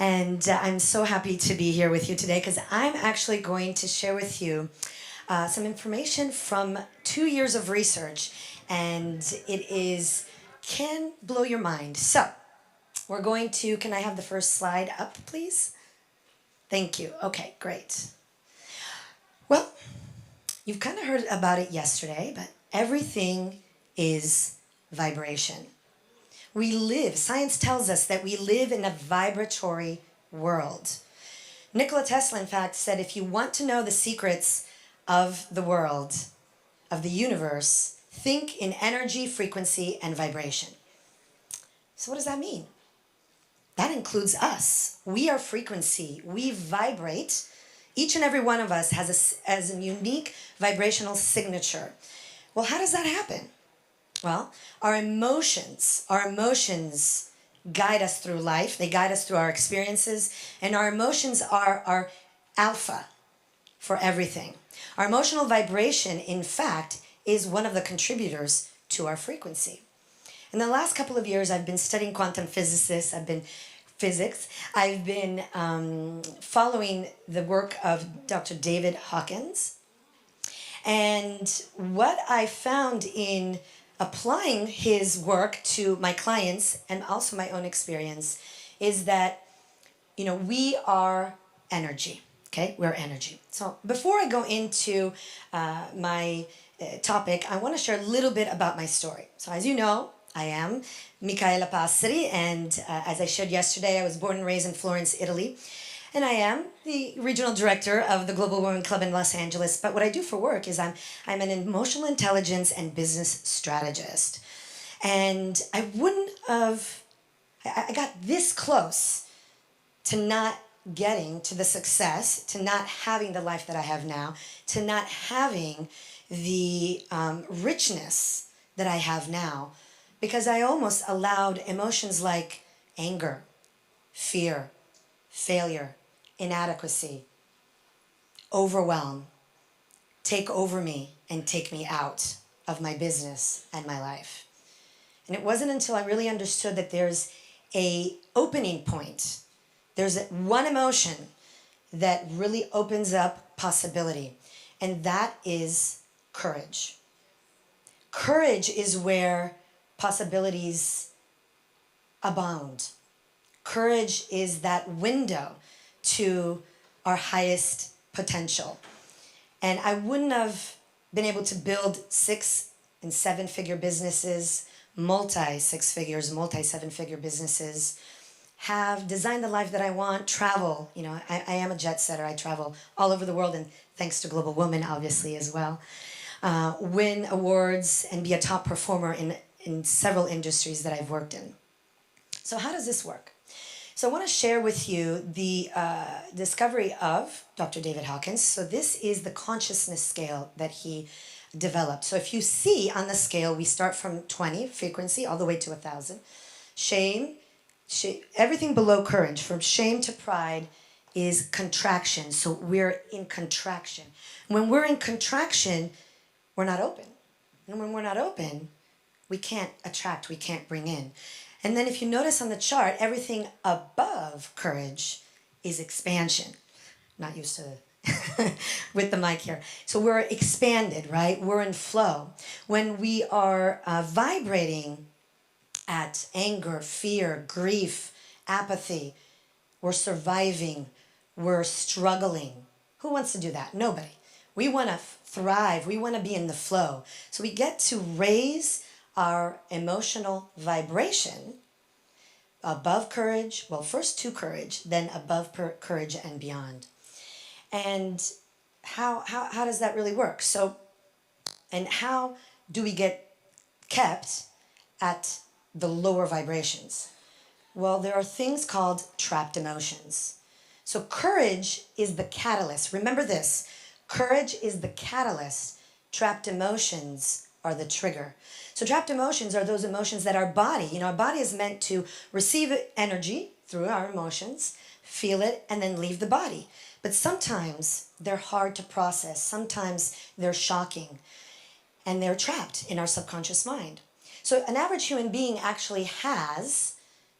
And I'm so happy to be here with you today because I'm actually going to share with you some information from 2 years of research, and can blow your mind. So we're going to, can I have the first slide up, please? Thank you. Okay, great. Well, you've kind of heard about it yesterday, but everything is vibration. We live, science tells us that we live in a vibratory world. Nikola Tesla, in fact, said if you want to know the secrets of the world, of the universe, think in energy, frequency, and vibration. So what does that mean? That includes us. We are frequency. We vibrate. Each and every one of us has a unique vibrational signature. Well, how does that happen? Well, our emotions guide us through life. They guide us through our experiences. And our emotions are our alpha for everything. Our emotional vibration, in fact, is one of the contributors to our frequency. In the last couple of years, I've been studying quantum physics. I've been following the work of Dr. David Hawkins. And what I found in applying his work to my clients and also my own experience is that, we are energy, okay? We're energy. So before I go into my topic, I want to share a little bit about my story. So as you know, I am Micaela Passeri, and as I shared yesterday, I was born and raised in Florence, Italy. And I am the regional director of the Global Women Club in Los Angeles. But what I do for work is I'm an emotional intelligence and business strategist. And I got this close to not getting to the success, to not having the life that I have now, to not having the richness that I have now, because I almost allowed emotions like anger, fear, failure, inadequacy, overwhelm, take over me and take me out of my business and my life. And it wasn't until I really understood that there's a opening point. There's one emotion that really opens up possibility, and that is courage. Courage is where possibilities abound. Courage is that window to our highest potential. And I wouldn't have been able to build 6- and 7-figure businesses, multi-6 figures, multi-7-figure businesses, have designed the life that I want, travel. I am a jet setter. I travel all over the world, and thanks to Global Women, obviously, as well. Win awards and be a top performer in several industries that I've worked in. So how does this work? So I want to share with you the discovery of Dr. David Hawkins. So this is the consciousness scale that he developed. So if you see on the scale, we start from 20, frequency, all the way to 1,000. Shame, everything below courage, from shame to pride, is contraction. So we're in contraction. When we're in contraction, we're not open. And when we're not open, we can't attract, we can't bring in. And then if you notice on the chart, everything above courage is expansion. Not used to with the mic here. So we're expanded, right? We're in flow. When we are vibrating at anger, fear, grief, apathy, we're surviving, we're struggling. Who wants to do that? Nobody. We want to thrive. We want to be in the flow. So we get to raise our emotional vibration above courage, well, first to courage, then above courage and beyond. And how does that really work? So, and how do we get kept at the lower vibrations? Well, there are things called trapped emotions. So courage is the catalyst. Remember this, courage is the catalyst. Trapped emotions are the trigger. So trapped emotions are those emotions that our body, our body is meant to receive energy through our emotions, feel it, and then leave the body. But sometimes they're hard to process. Sometimes they're shocking, and they're trapped in our subconscious mind. So an average human being actually has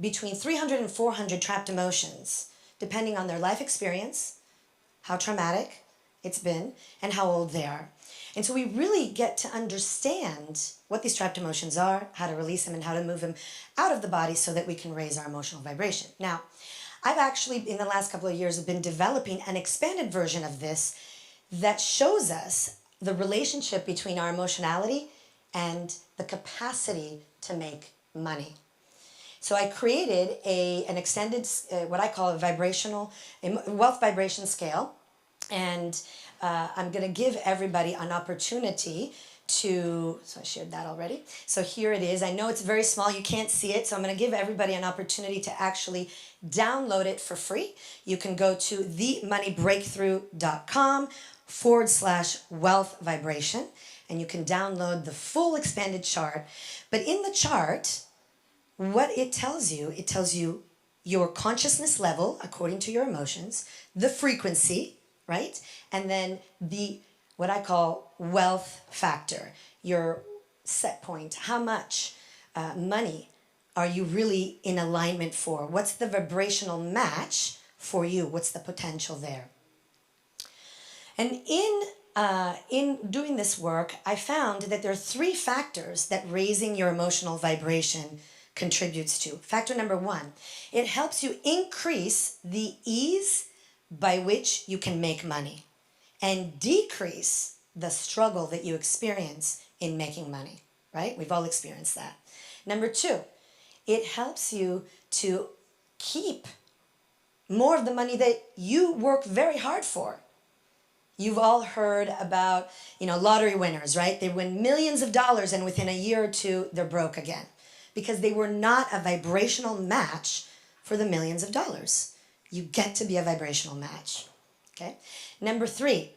between 300 and 400 trapped emotions. depending on their life experience, how traumatic it's been, and how old they are. And so we really get to understand what these trapped emotions are, how to release them, and how to move them out of the body so that we can raise our emotional vibration. Now, I've actually, in the last couple of years, been developing an expanded version of this that shows us the relationship between our emotionality and the capacity to make money. So I created an extended, what I call a wealth vibration scale. And I'm going to give everybody an opportunity to, so I shared that already. So here it is. I know it's very small. You can't see it. So I'm going to give everybody an opportunity to actually download it for free. You can go to themoneybreakthrough.com/wealth vibration. And you can download the full expanded chart. But in the chart, what it tells you your consciousness level according to your emotions, the frequency, right? And then what I call wealth factor, your set point. How much money are you really in alignment for? What's the vibrational match for you? What's the potential there? And in doing this work, I found that there are 3 factors that raising your emotional vibration contributes to. Factor number 1, it helps you increase the ease by which you can make money and decrease the struggle that you experience in making money, right? We've all experienced that. Number 2, it helps you to keep more of the money that you work very hard for. You've all heard about, lottery winners, right? They win millions of dollars and within a year or 2, they're broke again because they were not a vibrational match for the millions of dollars. You get to be a vibrational match, okay? Number 3,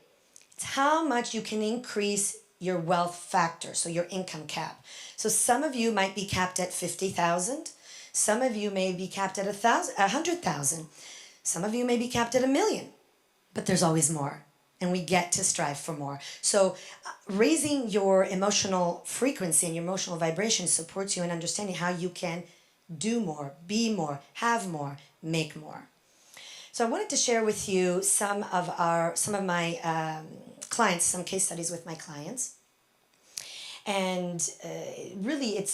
it's how much you can increase your wealth factor, so your income cap. So some of you might be capped at 50,000. Some of you may be capped at 100,000. Some of you may be capped at 1 million, but there's always more. And we get to strive for more. So raising your emotional frequency and your emotional vibration supports you in understanding how you can do more, be more, have more, make more. So I wanted to share with you some of my clients, some case studies with my clients. And really,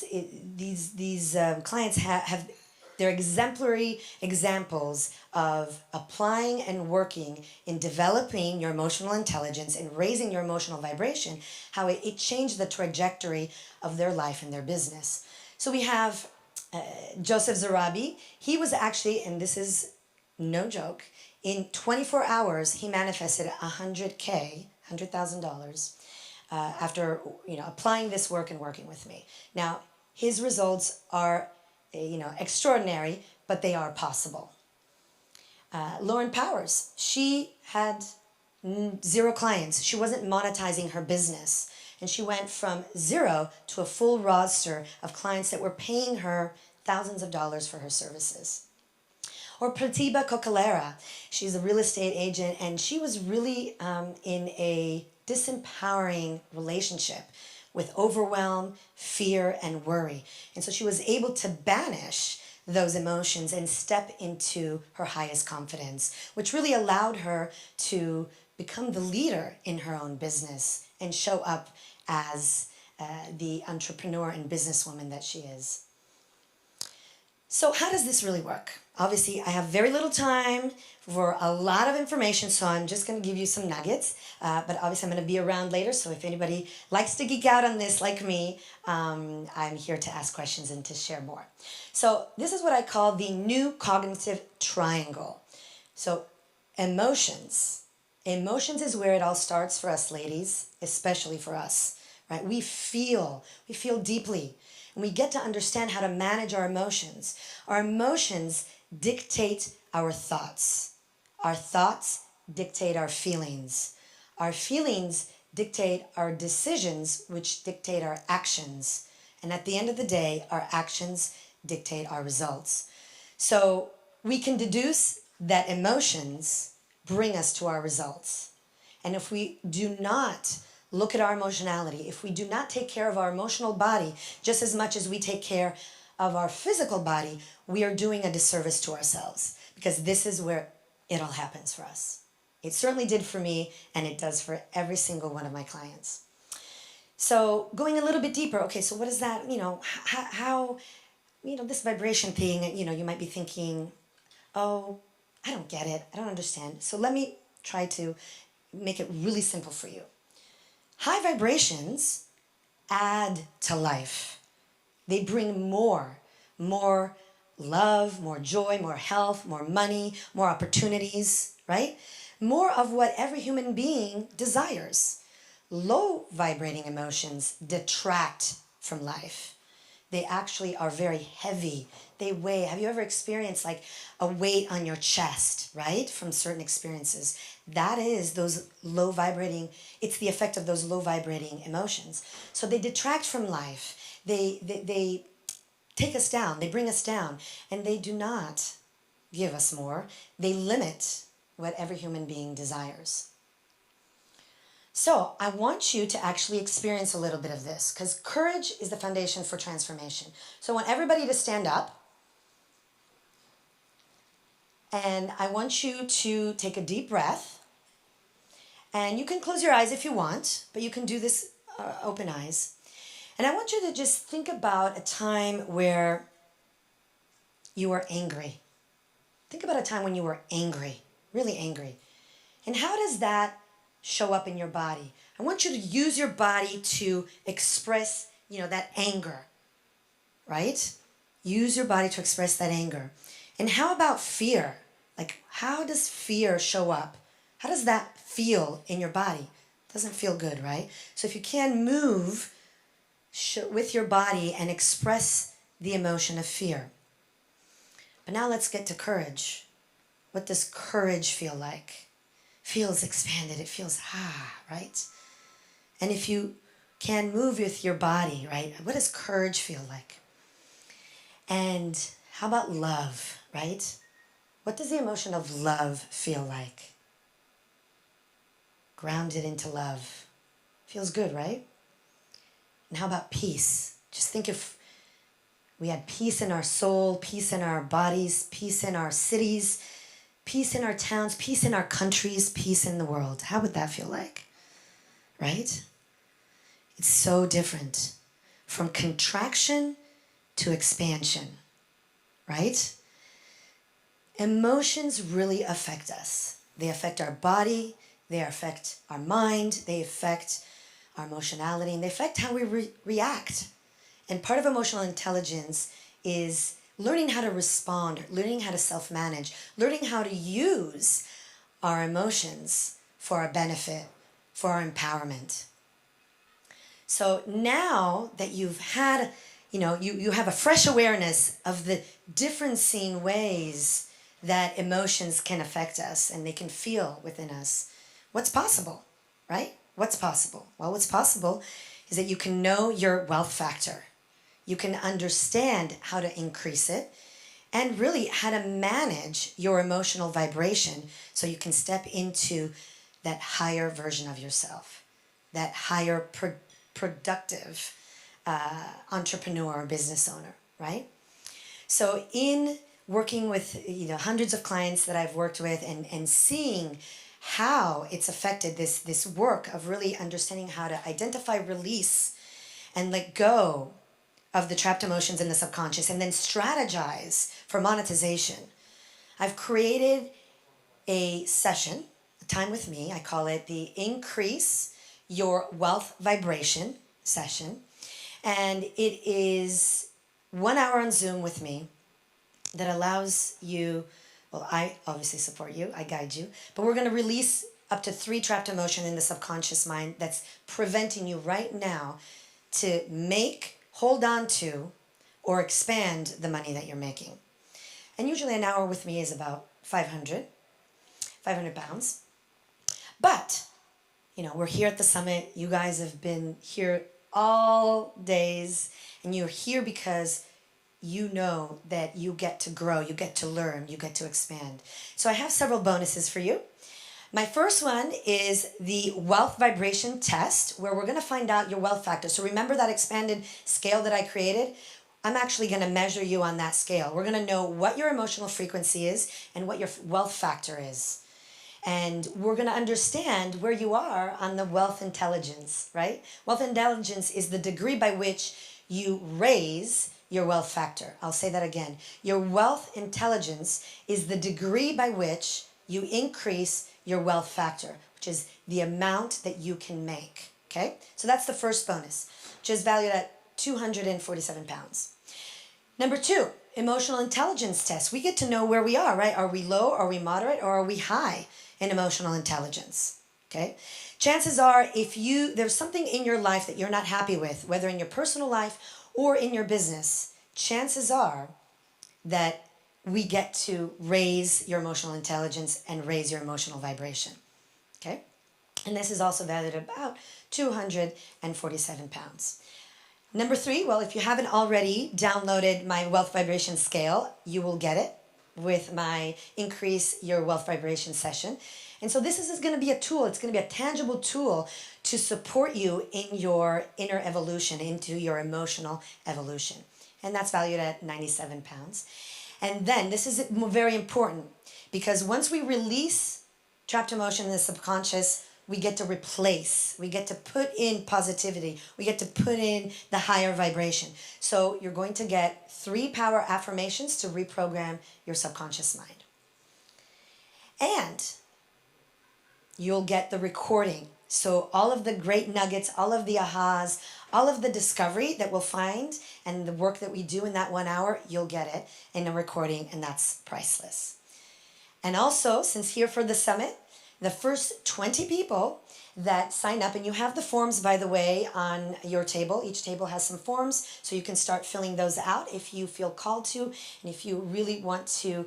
these clients they're exemplary examples of applying and working in developing your emotional intelligence and raising your emotional vibration, how it changed the trajectory of their life and their business. So we have Joseph Zarabi. He was actually, and this is no joke, in 24 hours, he manifested $100,000 after applying this work and working with me. Now, his results are extraordinary, but they are possible. Lauren Powers, she had 0 clients. She wasn't monetizing her business. And she went from 0 to a full roster of clients that were paying her thousands of dollars for her services. Or Pratibha Kokalera, she's a real estate agent, and she was really in a disempowering relationship with overwhelm, fear, and worry. And so she was able to banish those emotions and step into her highest confidence, which really allowed her to become the leader in her own business and show up as the entrepreneur and businesswoman that she is. So how does this really work? Obviously, I have very little time for a lot of information, so I'm just going to give you some nuggets. But obviously, I'm going to be around later, so if anybody likes to geek out on this like me, I'm here to ask questions and to share more. So this is what I call the new cognitive triangle. So emotions. Emotions is where it all starts for us ladies, especially for us, right? We feel deeply. And we get to understand how to manage our emotions. Our emotions dictate our thoughts. Our thoughts dictate our feelings. Our feelings dictate our decisions, which dictate our actions. And at the end of the day, our actions dictate our results. So we can deduce that emotions bring us to our results. And if we do not look at our emotionality, if we do not take care of our emotional body just as much as we take care of our physical body, we are doing a disservice to ourselves, because this is where it all happens for us. It certainly did for me, and it does for every single one of my clients. So going a little bit deeper, okay, so what is that, how this vibration thing, you might be thinking, oh, I don't get it, I don't understand. So let me try to make it really simple for you. High vibrations add to life. They bring more love, more joy, more health, more money, more opportunities, right? More of what every human being desires. Low vibrating emotions detract from life. They actually are very heavy. They weigh. Have you ever experienced like a weight on your chest, right? From certain experiences. That is those low vibrating, it's the effect of those low vibrating emotions. So they detract from life. They take us down. They bring us down. And they do not give us more. They limit what every human being desires. So I want you to actually experience a little bit of this, because courage is the foundation for transformation. So I want everybody to stand up, and I want you to take a deep breath, and you can close your eyes if you want, but you can do this open eyes. And I want you to just think about a time where you were angry. Think about a time when you were angry, really angry. And how does that show up in your body? I want you to use your body to express, that anger, right? Use your body to express that anger. And how about fear? Like, how does fear show up? How does that feel in your body? It doesn't feel good, right? So if you can move with your body and express the emotion of fear. But now let's get to courage. What does courage feel like? Feels expanded. It feels right? And if you can move with your body, right? What does courage feel like? And how about love, right? What does the emotion of love feel like? Grounded into love. Feels good, right? And how about peace? Just think if we had peace in our soul, peace in our bodies, peace in our cities, peace in our towns, peace in our countries, peace in the world. How would that feel like? Right? It's so different from contraction to expansion, right? Emotions really affect us. They affect our body, they affect our mind, they affect our emotionality, and they affect how we react. And part of emotional intelligence is learning how to respond, learning how to self-manage, learning how to use our emotions for our benefit, for our empowerment. So now that you've had, you have a fresh awareness of the differencing ways that emotions can affect us and they can feel within us. What's possible, right? What's possible? Well, what's possible is that you can know your wealth factor. You can understand how to increase it and really how to manage your emotional vibration so you can step into that higher version of yourself, that higher productive entrepreneur or business owner, right? So in working with hundreds of clients that I've worked with and seeing how it's affected this work of really understanding how to identify, release, and let go of the trapped emotions in the subconscious and then strategize for monetization. I've created a session, a time with me. I call it the Increase Your Wealth Vibration session. And it is 1 hour on Zoom with me that allows you, well, I obviously support you, I guide you, but we're going to release up to 3 trapped emotions in the subconscious mind that's preventing you right now to hold on to, or expand the money that you're making. And usually an hour with me is about 500 pounds. But, we're here at the summit. You guys have been here all days, and you're here because you know that you get to grow, you get to learn, you get to expand. So I have several bonuses for you. My first one is the wealth vibration test, where we're going to find out your wealth factor. So remember that expanded scale that I created? I'm actually going to measure you on that scale. We're going to know what your emotional frequency is and what your wealth factor is. And we're going to understand where you are on the wealth intelligence, right? Wealth intelligence is the degree by which you raise your wealth factor. I'll say that again. Your wealth intelligence is the degree by which you increase your wealth factor, which is the amount that you can make. Okay? So that's the first bonus, which is valued at 247 pounds. Number 2, emotional intelligence test. We get to know where we are, right? Are we low, are we moderate, or are we high in emotional intelligence? Okay? Chances are, if there's something in your life that you're not happy with, whether in your personal life or in your business, chances are that we get to raise your emotional intelligence and raise your emotional vibration. Okay? And this is also valued at about 247 pounds. Number 3, well, if you haven't already downloaded my wealth vibration scale, you will get it with my Increase Your Wealth Vibration session. And so this is going to be a tool. It's going to be a tangible tool to support you in your inner evolution, into your emotional evolution. And that's valued at 97 pounds. And then this is very important, because once we release trapped emotion in the subconscious, we get to replace, we get to put in positivity, we get to put in the higher vibration. So you're going to get 3 power affirmations to reprogram your subconscious mind. And you'll get the recording. So all of the great nuggets, all of the ahas, all of the discovery that we'll find and the work that we do in that 1 hour, you'll get it in a recording, and that's priceless. And also, since here for the summit, the first 20 people that sign up, and you have the forms, by the way, on your table. Each table has some forms, so you can start filling those out if you feel called to, and if you really want to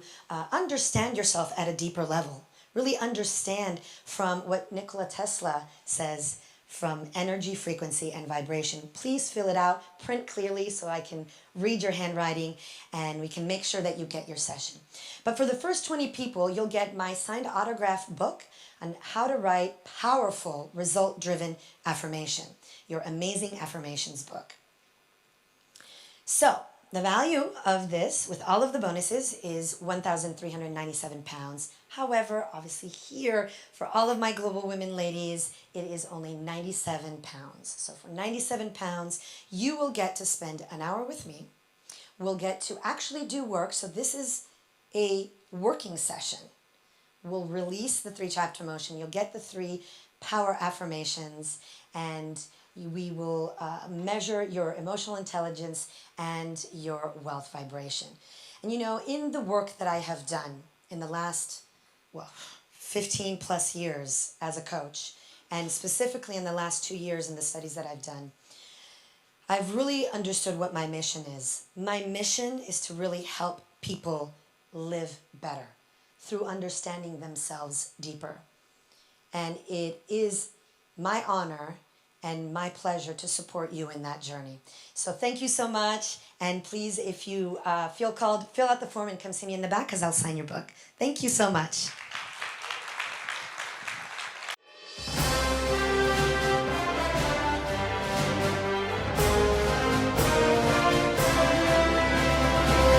understand yourself at a deeper level. Really understand from what Nikola Tesla says, from energy, frequency, and vibration. Please fill it out, print clearly so I can read your handwriting, and we can make sure that you get your session. But for the first 20 people, you'll get my signed autograph book on how to write powerful, result-driven affirmation, your amazing affirmations book. So, the value of this, with all of the bonuses, is 1,397 pounds. However, obviously here, for all of my global women ladies, it is only 97 pounds. So for 97 pounds, you will get to spend an hour with me. We'll get to actually do work. So this is a working session. We'll release the 3 chapter motion. You'll get the 3 power affirmations, and we will measure your emotional intelligence and your wealth vibration. And you know, in the work that I have done in the last, 15 plus years as a coach, and specifically in the last 2 years in the studies that I've done, I've really understood what my mission is. My mission is to really help people live better through understanding themselves deeper. And it is my honor and my pleasure to support you in that journey. So thank you so much. And please, if you feel called, fill out the form and come see me in the back, because I'll sign your book. Thank you so much.